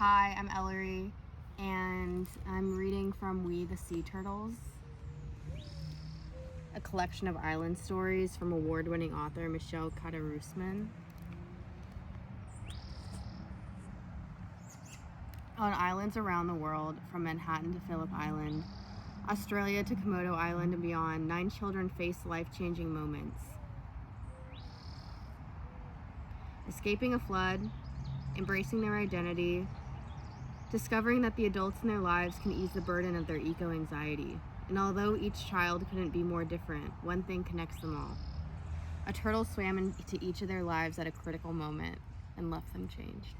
Hi, I'm Ellery, and I'm reading from We the Sea Turtles, a collection of island stories from award-winning author Michelle Kadarusman. On islands around the world, from Manhattan to Phillip Island, Australia to Komodo Island and beyond, 9 children face life-changing moments. Escaping a flood, embracing their identity, discovering that the adults in their lives can ease the burden of their eco-anxiety. And although each child couldn't be more different, one thing connects them all. A turtle swam into each of their lives at a critical moment and left them changed.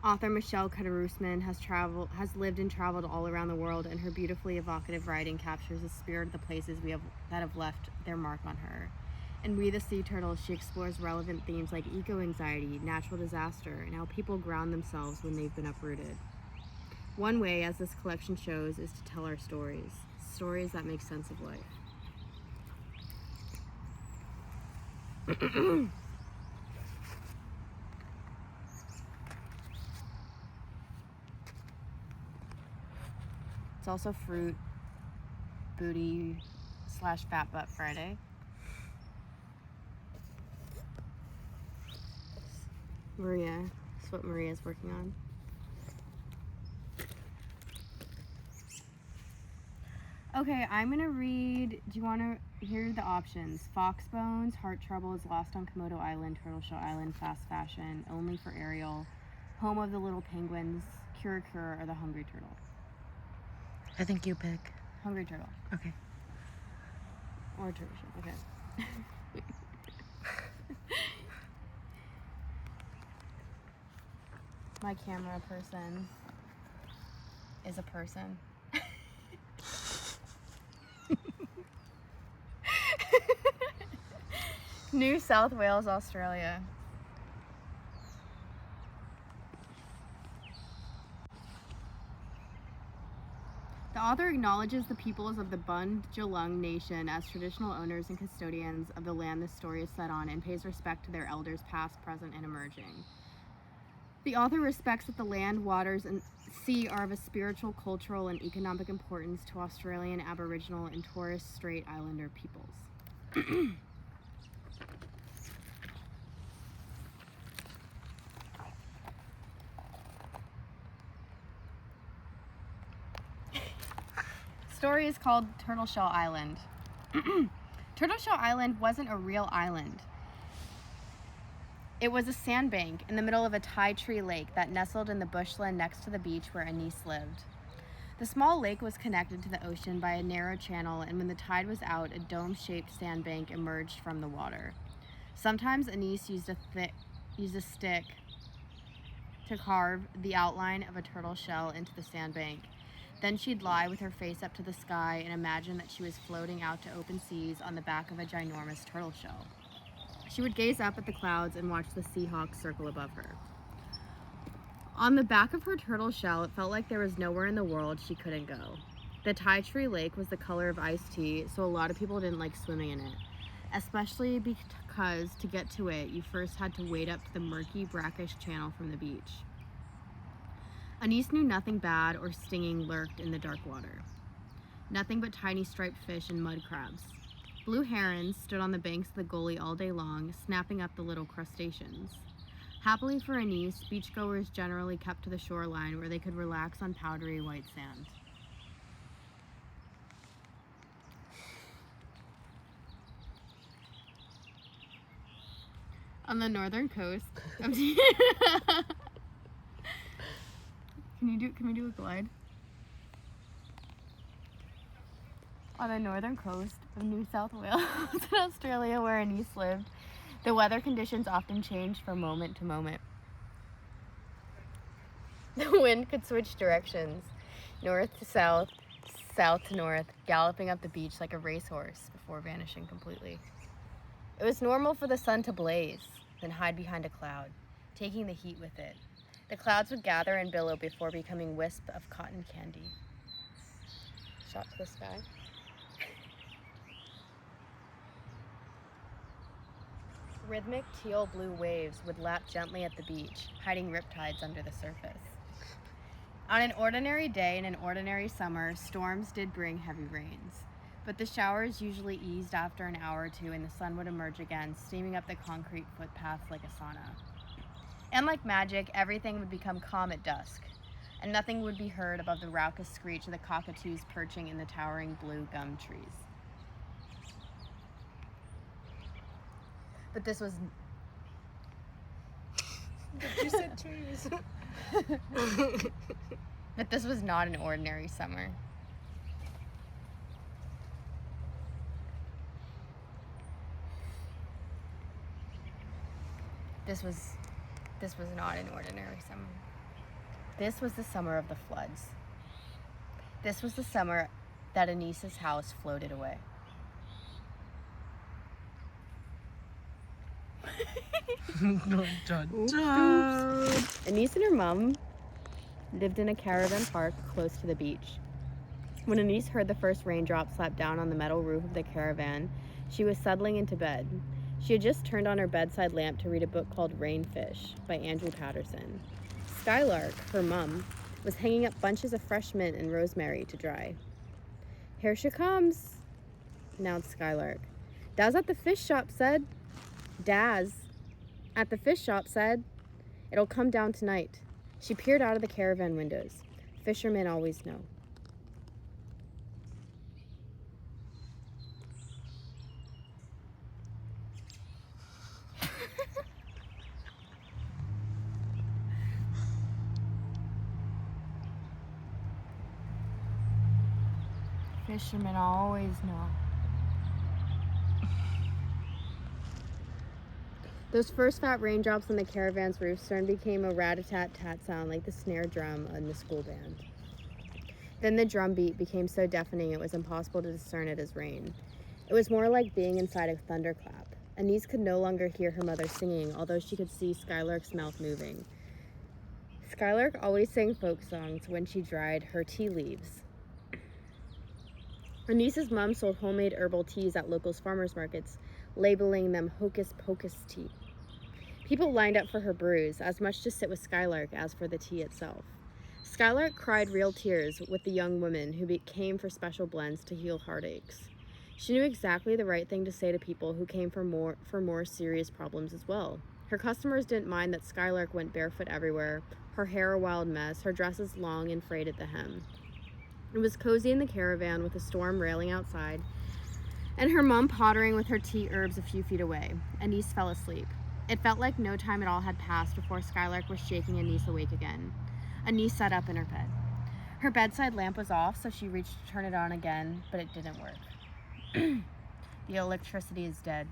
Author Michelle Kadarusman has lived and traveled all around the world, and her beautifully evocative writing captures the spirit of the places that have left their mark on her. In We the Sea Turtles, she explores relevant themes like eco-anxiety, natural disaster, and how people ground themselves when they've been uprooted. One way, as this collection shows, is to tell our stories that make sense of life. It's also Fruit Booty / Fat Butt Friday. Maria, that's what Maria's working on. Okay, I'm gonna read. Do you want to hear the options? Fox Bones, Heart Troubles, Lost on Komodo Island, Turtle Shell Island, Fast Fashion, Only for Ariel, Home of the Little Penguins, Cura Cura, or The Hungry Turtle? I think you pick. Hungry Turtle. Okay. Or Turtle Shell. Okay. My camera person is a person. New South Wales, Australia. The author acknowledges the peoples of the Bundjalung Nation as traditional owners and custodians of the land this story is set on, and pays respect to their elders past, present, and emerging. The author respects that the land, waters, and sea are of a spiritual, cultural, and economic importance to Australian Aboriginal and Torres Strait Islander peoples. Story is called Turtle Shell Island. Turtle Shell Island wasn't a real island. It was a sandbank in the middle of a Ti Tree lake that nestled in the bushland next to the beach where Anise lived. The small lake was connected to the ocean by a narrow channel, and when the tide was out, a dome-shaped sandbank emerged from the water. Sometimes Anise used a stick to carve the outline of a turtle shell into the sandbank. Then she'd lie with her face up to the sky and imagine that she was floating out to open seas on the back of a ginormous turtle shell. She would gaze up at the clouds and watch the Seahawks circle above her. On the back of her turtle shell, it felt like there was nowhere in the world she couldn't go. The Ti Tree Lake was the color of iced tea, so a lot of people didn't like swimming in it, especially because to get to it, you first had to wade up to the murky, brackish channel from the beach. Anise knew nothing bad or stinging lurked in the dark water. Nothing but tiny striped fish and mud crabs. Blue herons stood on the banks of the gully all day long, snapping up the little crustaceans. Happily for Anise, beachgoers generally kept to the shoreline where they could relax on powdery white sand. On the northern coast of Can we do a glide? On the northern coast of New South Wales in Australia, where Anise lived, the weather conditions often changed from moment to moment. The wind could switch directions, north to south, south to north, galloping up the beach like a racehorse before vanishing completely. It was normal for the sun to blaze, then hide behind a cloud, taking the heat with it. The clouds would gather and billow before becoming wisps of cotton candy. Shot to the sky. Rhythmic teal-blue waves would lap gently at the beach, hiding riptides under the surface. On an ordinary day in an ordinary summer, storms did bring heavy rains. But the showers usually eased after an hour or two, and the sun would emerge again, steaming up the concrete footpaths like a sauna. And like magic, everything would become calm at dusk, and nothing would be heard above the raucous screech of the cockatoos perching in the towering blue gum trees. But this was... You said trees. But this was not an ordinary summer. This was not an ordinary summer. This was the summer of the floods. This was the summer that Anissa's house floated away. Anissa and her mom lived in a caravan park close to the beach. When Anissa heard the first raindrop slap down on the metal roof of the caravan, she was settling into bed. She had just turned on her bedside lamp to read a book called Rainfish by Andrew Patterson. Skylark, her mum, was hanging up bunches of fresh mint and rosemary to dry. "Here she comes," announced Skylark. "Daz at the fish shop said. Daz at the fish shop said it'll come down tonight." She peered out of the caravan windows. Fishermen always know. Fishermen always know. Those first fat raindrops on the caravan's roof soon became a rat-a-tat-tat sound like the snare drum in the school band. Then the drum beat became so deafening it was impossible to discern it as rain. It was more like being inside a thunderclap. Anise could no longer hear her mother singing, although she could see Skylark's mouth moving. Skylark always sang folk songs when she dried her tea leaves. Anisa's mom sold homemade herbal teas at local farmers markets, labeling them Hocus Pocus tea. People lined up for her brews, as much to sit with Skylark as for the tea itself. Skylark cried real tears with the young women who came for special blends to heal heartaches. She knew exactly the right thing to say to people who came for more serious problems as well. Her customers didn't mind that Skylark went barefoot everywhere, her hair a wild mess, her dresses long and frayed at the hem. It was cozy in the caravan with a storm railing outside, and her mom pottering with her tea herbs a few feet away. Anise fell asleep. It felt like no time at all had passed before Skylark was shaking Anise awake again. Anise sat up in her bed. Her bedside lamp was off, so she reached to turn it on again, but it didn't work. "The electricity is dead,"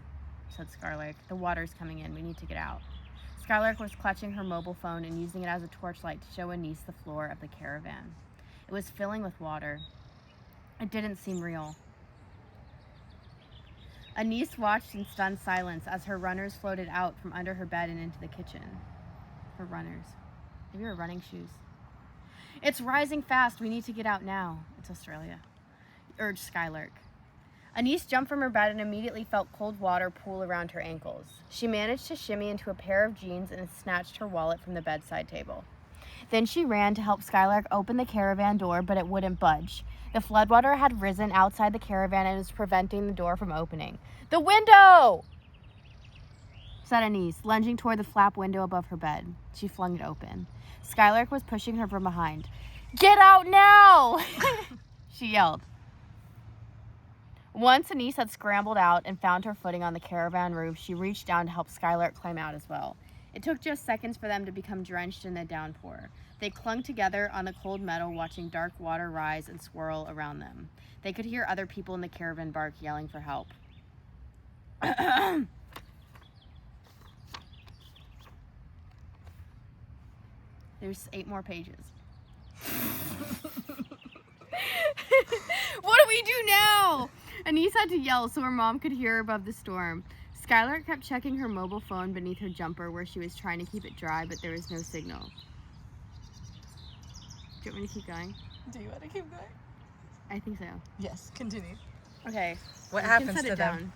said Skylark. "The water's coming in. We need to get out." Skylark was clutching her mobile phone and using it as a torchlight to show Anise the floor of the caravan. It was filling with water. It didn't seem real. Anise watched in stunned silence as her runners floated out from under her bed and into the kitchen. Her runners. Maybe her running shoes. "It's rising fast. We need to get out now." "It's Australia," urged Skylark. Anise jumped from her bed and immediately felt cold water pool around her ankles. She managed to shimmy into a pair of jeans and snatched her wallet from the bedside table. Then she ran to help Skylark open the caravan door, but it wouldn't budge. The floodwater had risen outside the caravan and was preventing the door from opening. "The window!" said Anise, lunging toward the flap window above her bed. She flung it open. Skylark was pushing her from behind. "Get out now!" she yelled. Once Anise had scrambled out and found her footing on the caravan roof, she reached down to help Skylark climb out as well. It took just seconds for them to become drenched in the downpour. They clung together on the cold metal, watching dark water rise and swirl around them. They could hear other people in the caravan bark yelling for help. There's 8 more pages. "What do we do now?" Anise had to yell so her mom could hear her above the storm. Skylark kept checking her mobile phone beneath her jumper where she was trying to keep it dry, but there was no signal. Do you want me to keep going? Do you want to keep going? I think so. Yes, continue. Okay. What you happens can set to it them? down.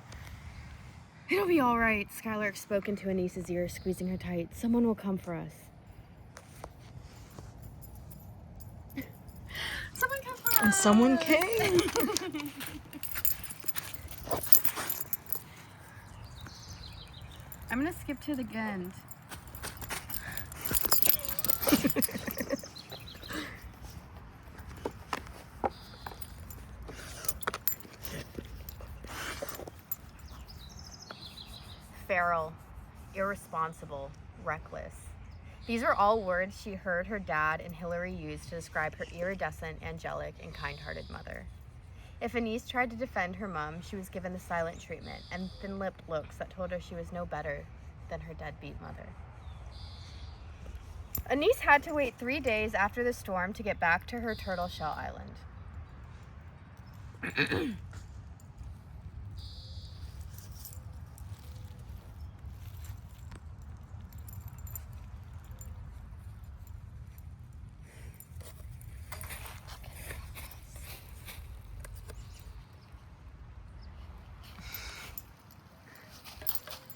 It'll be all right, Skylark spoke into Anis's ear, squeezing her tight. Someone will come for us. Someone come for us! And someone came. I'm gonna skip to the end. Feral, irresponsible, reckless. These were all words she heard her dad and Hillary use to describe her iridescent, angelic, and kind-hearted mother. If Anis tried to defend her mom, she was given the silent treatment and thin-lipped looks that told her she was no better than her deadbeat mother. Anis had to wait 3 days after the storm to get back to her turtle shell island.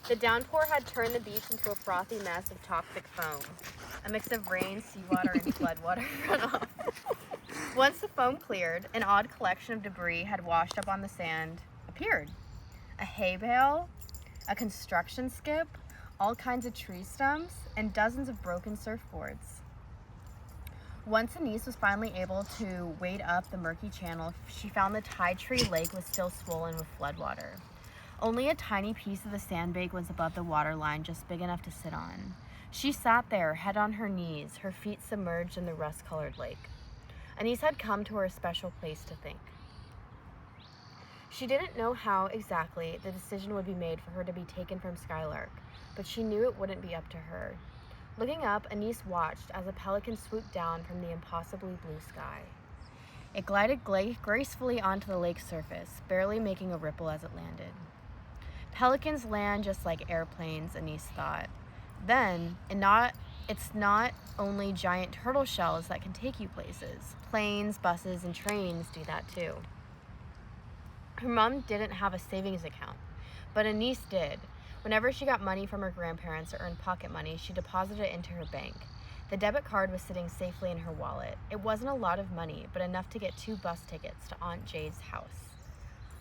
The downpour had turned the beach into a frothy mess of toxic foam, a mix of rain, seawater, and floodwater runoff. Once the foam cleared, an odd collection of debris had washed up on the sand appeared. A hay bale, a construction skip, all kinds of tree stumps, and dozens of broken surfboards. Once Anis was finally able to wade up the murky channel, she found the Tide Tree Lake was still swollen with floodwater. Only a tiny piece of the sandbank was above the waterline, just big enough to sit on. She sat there, head on her knees, her feet submerged in the rust-colored lake. Anis had come to her special place to think. She didn't know how exactly the decision would be made for her to be taken from Skylark, but she knew it wouldn't be up to her. Looking up, Anis watched as a pelican swooped down from the impossibly blue sky. It glided gracefully onto the lake's surface, barely making a ripple as it landed. Pelicans land just like airplanes, Anis thought. Then, it's not only giant turtle shells that can take you places. Planes, buses, and trains do that too. Her mom didn't have a savings account, but Anis did. Whenever she got money from her grandparents or earned pocket money, she deposited it into her bank. The debit card was sitting safely in her wallet. It wasn't a lot of money, but enough to get 2 bus tickets to Aunt Jade's house.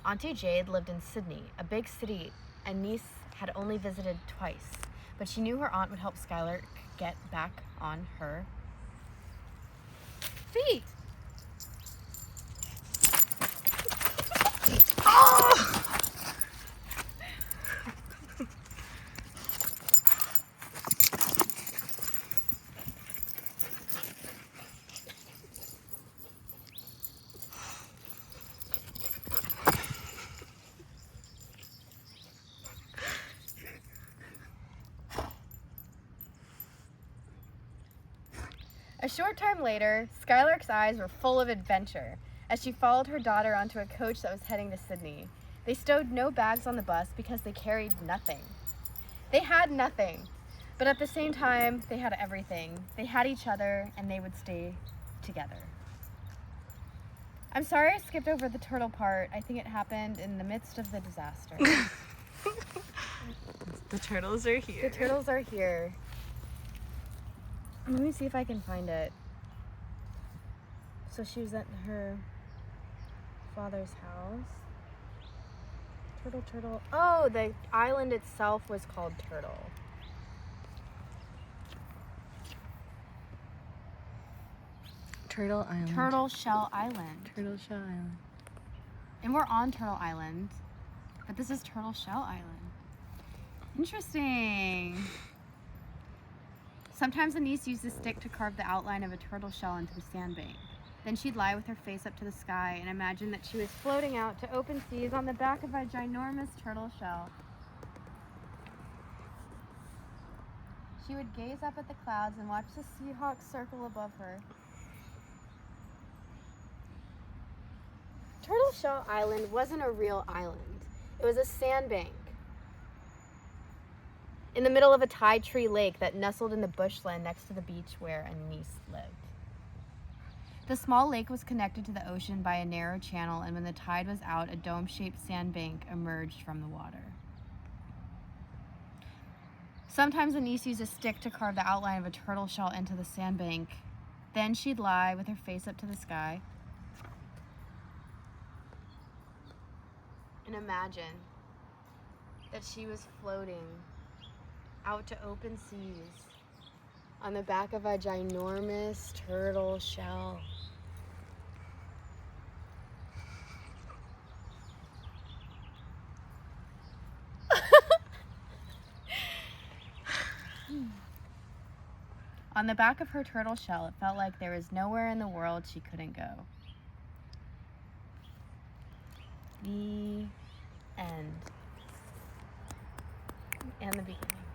Auntie Jade lived in Sydney, a big city Anis had only visited twice, but she knew her aunt would help Skylark get back on her feet. Oh! A short time later, Skylark's eyes were full of adventure as she followed her daughter onto a coach that was heading to Sydney. They stowed no bags on the bus because they carried nothing. They had nothing, but at the same time, they had everything. They had each other, and they would stay together. I'm sorry I skipped over the turtle part. I think it happened in the midst of the disaster. The turtles are here. The turtles are here. Let me see if I can find it. So she was at her father's house. Turtle. Oh, the island itself was called Turtle. Turtle Island. Turtle Shell Island. Turtle Shell Island. And we're on Turtle Island, but this is Turtle Shell Island. Interesting. Sometimes Anis used a stick to carve the outline of a turtle shell into the sandbank. Then she'd lie with her face up to the sky and imagine that she was floating out to open seas on the back of a ginormous turtle shell. She would gaze up at the clouds and watch the Seahawks circle above her. Turtle Shell Island wasn't a real island. It was a sandbank in the middle of a Tide Tree Lake that nestled in the bushland next to the beach where Anis lived. The small lake was connected to the ocean by a narrow channel, and when the tide was out, a dome-shaped sandbank emerged from the water. Sometimes Anise used a stick to carve the outline of a turtle shell into the sandbank. Then she'd lie with her face up to the sky and imagine that she was floating out to open seas on the back of a ginormous turtle shell. On the back of her turtle shell, it felt like there was nowhere in the world she couldn't go. The end. And the beginning.